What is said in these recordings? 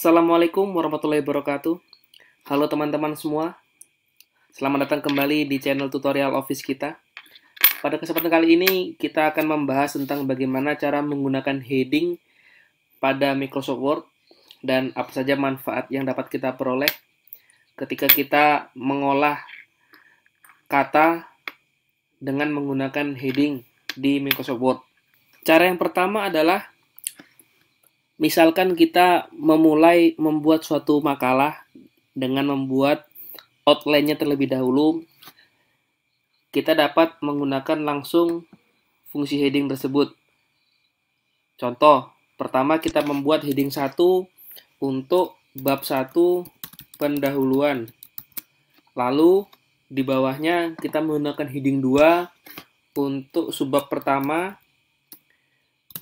Assalamualaikum warahmatullahi wabarakatuh. Halo teman-teman semua, selamat datang kembali di channel tutorial Office kita. Pada kesempatan kali ini kita akan membahas tentang bagaimana cara menggunakan heading pada Microsoft Word dan apa saja manfaat yang dapat kita peroleh ketika kita mengolah kata dengan menggunakan heading di Microsoft Word. Cara yang pertama adalah misalkan kita memulai membuat suatu makalah dengan membuat outline-nya terlebih dahulu, kita dapat menggunakan langsung fungsi heading tersebut. Contoh, pertama kita membuat heading 1 untuk bab 1 pendahuluan. Lalu di bawahnya kita menggunakan heading 2 untuk subbab pertama,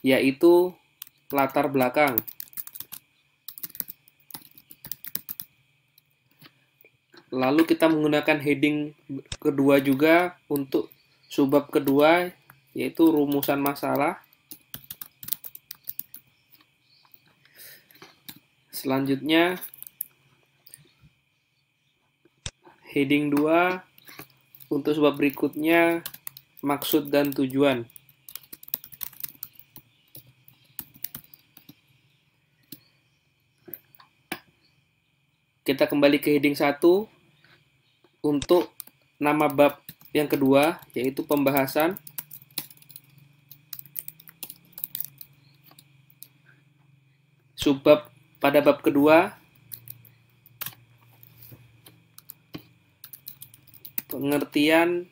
yaitu latar belakang. Lalu kita menggunakan heading kedua juga untuk subbab kedua, yaitu rumusan masalah. Selanjutnya heading 2 untuk subbab berikutnya, maksud dan tujuan. Kita kembali ke heading 1 untuk nama bab yang kedua, yaitu pembahasan. Subbab pada bab kedua, pengertian.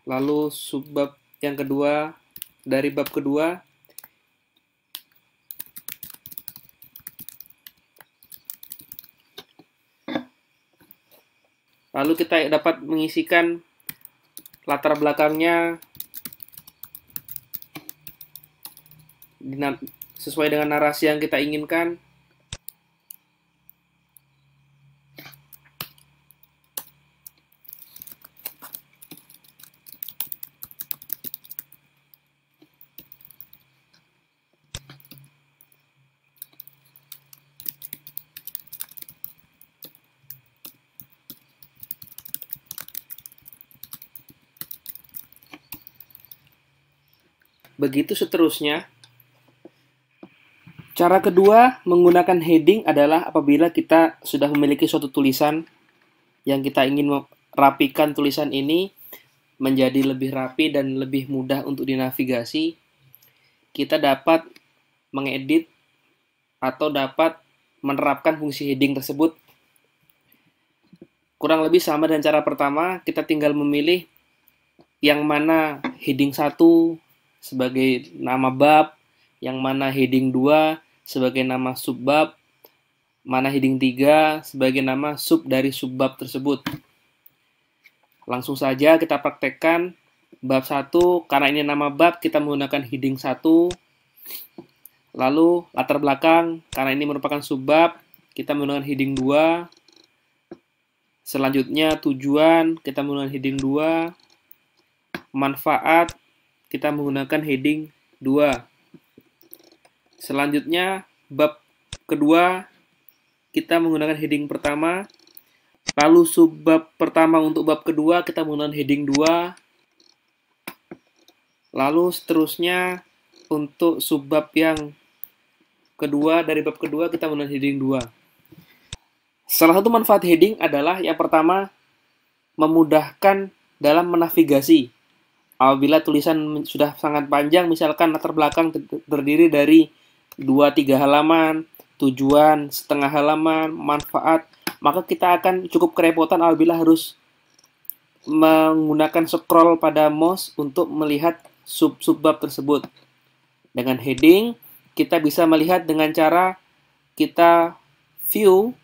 Lalu subbab yang kedua dari bab kedua, lalu kita dapat mengisikan latar belakangnya sesuai dengan narasi yang kita inginkan. Begitu seterusnya. Cara kedua menggunakan heading adalah apabila kita sudah memiliki suatu tulisan yang kita ingin merapikan tulisan ini menjadi lebih rapi dan lebih mudah untuk dinavigasi, kita dapat mengedit atau dapat menerapkan fungsi heading tersebut. Kurang lebih sama dengan cara pertama, kita tinggal memilih yang mana heading 1 sebagai nama bab, yang mana heading 2 sebagai nama subbab, mana heading 3 sebagai nama sub dari subbab tersebut. Langsung saja kita praktekkan bab 1, karena ini nama bab kita menggunakan heading 1. Lalu latar belakang, karena ini merupakan subbab, kita menggunakan heading 2. Selanjutnya tujuan, kita menggunakan heading 2. Manfaat, kita menggunakan heading 2. Selanjutnya, bab kedua, kita menggunakan heading pertama. Lalu subbab pertama untuk bab kedua, kita menggunakan heading 2. Lalu seterusnya, untuk subbab yang kedua, dari bab kedua, kita menggunakan heading 2. Salah satu manfaat heading adalah yang pertama, memudahkan dalam menavigasi. Apabila tulisan sudah sangat panjang, misalkan latar belakang terdiri dari 2-3 halaman, tujuan setengah halaman, manfaat, maka kita akan cukup kerepotan apabila harus menggunakan scroll pada mouse untuk melihat subbab tersebut. Dengan heading, kita bisa melihat dengan cara kita view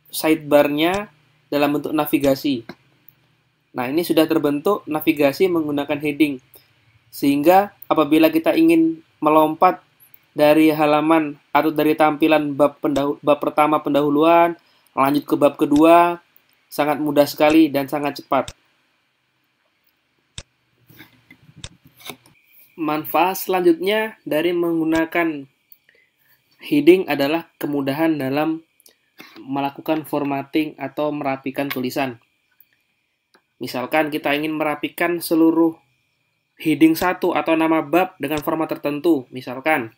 sidebar-nya dalam bentuk navigasi. Nah, ini sudah terbentuk navigasi menggunakan heading. Sehingga apabila kita ingin melompat dari halaman atau dari tampilan bab pertama pendahuluan, lanjut ke bab kedua, sangat mudah sekali dan sangat cepat. Manfaat selanjutnya dari menggunakan heading adalah kemudahan dalam melakukan formatting atau merapikan tulisan. Misalkan kita ingin merapikan seluruh heading 1 atau nama bab dengan format tertentu. Misalkan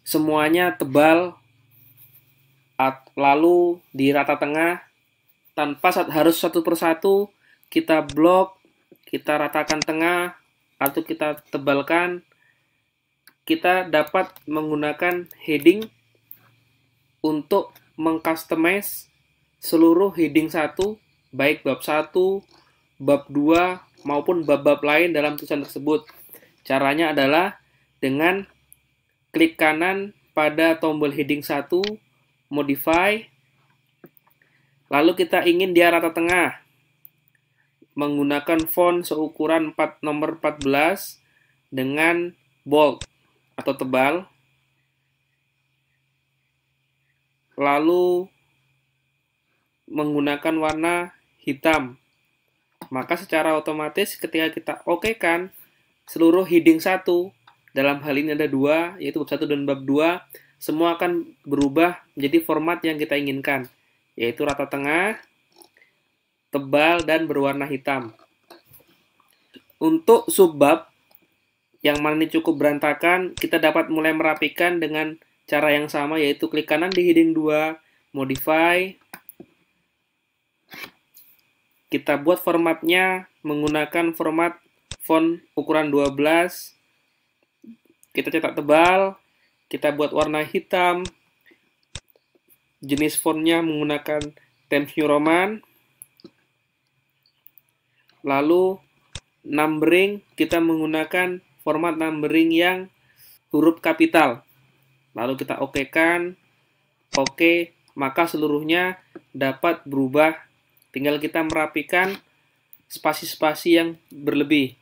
semuanya tebal, lalu di rata tengah, tanpa harus satu persatu kita blok, kita ratakan tengah, atau kita tebalkan. Kita dapat menggunakan heading untuk mengcustomize seluruh heading 1, baik bab 1, bab 2, maupun bab-bab lain dalam tulisan tersebut. Caranya adalah dengan klik kanan pada tombol heading 1, modify, lalu kita ingin dia rata tengah, menggunakan font seukuran nomor 14 dengan bold atau tebal, lalu menggunakan warna hitam. Maka secara otomatis ketika kita oke-kan seluruh heading 1, dalam hal ini ada 2, yaitu bab 1 dan bab 2, semua akan berubah menjadi format yang kita inginkan, yaitu rata tengah, tebal, dan berwarna hitam. Untuk subbab yang mana ini cukup berantakan, kita dapat mulai merapikan dengan cara yang sama, yaitu klik kanan di heading 2, modify. Kita buat formatnya menggunakan format font ukuran 12. Kita cetak tebal, kita buat warna hitam. Jenis fontnya menggunakan Times New Roman. Lalu numbering, kita menggunakan format numbering yang huruf kapital. Lalu kita oke-kan, oke, maka seluruhnya dapat berubah. Tinggal kita merapikan spasi-spasi yang berlebih.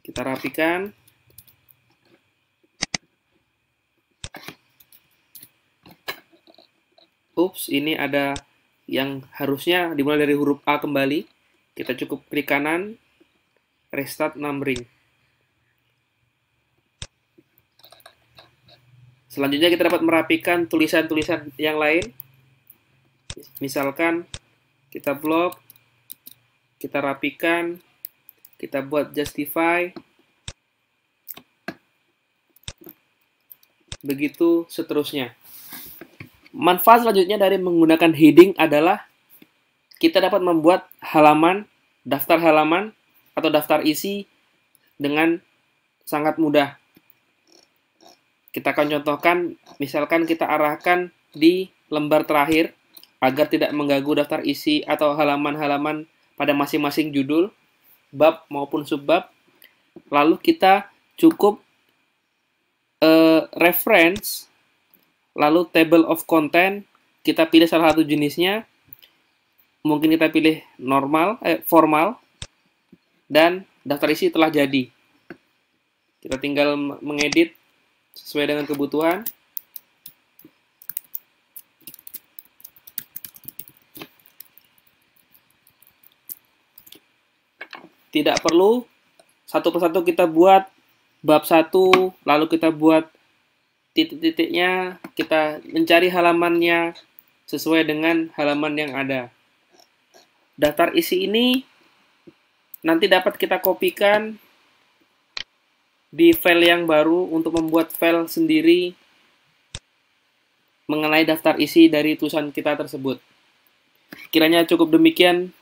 Kita rapikan. Ups, ini ada yang harusnya dimulai dari huruf A kembali. Kita cukup klik kanan, restart numbering. Selanjutnya kita dapat merapikan tulisan-tulisan yang lain. Misalkan kita blok, kita rapikan, kita buat justify, begitu seterusnya. Manfaat selanjutnya dari menggunakan heading adalah kita dapat membuat halaman, daftar halaman, atau daftar isi dengan sangat mudah. Kita akan contohkan, misalkan kita arahkan di lembar terakhir agar tidak mengganggu daftar isi atau halaman-halaman pada masing-masing judul, bab maupun subbab. Lalu kita cukup reference, lalu table of content, kita pilih salah satu jenisnya, mungkin kita pilih formal, dan daftar isi telah jadi. Kita tinggal mengedit sesuai dengan kebutuhan. Tidak perlu satu persatu kita buat bab 1, lalu kita buat titik-titiknya, kita mencari halamannya sesuai dengan halaman yang ada. Daftar isi ini nanti dapat kita kopikan di file yang baru untuk membuat file sendiri mengenai daftar isi dari tulisan kita tersebut. Kiranya cukup demikian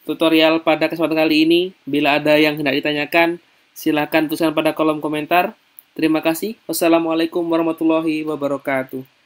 tutorial pada kesempatan kali ini. Bila ada yang hendak ditanyakan, silakan tuliskan pada kolom komentar. Terima kasih. Wassalamualaikum warahmatullahi wabarakatuh.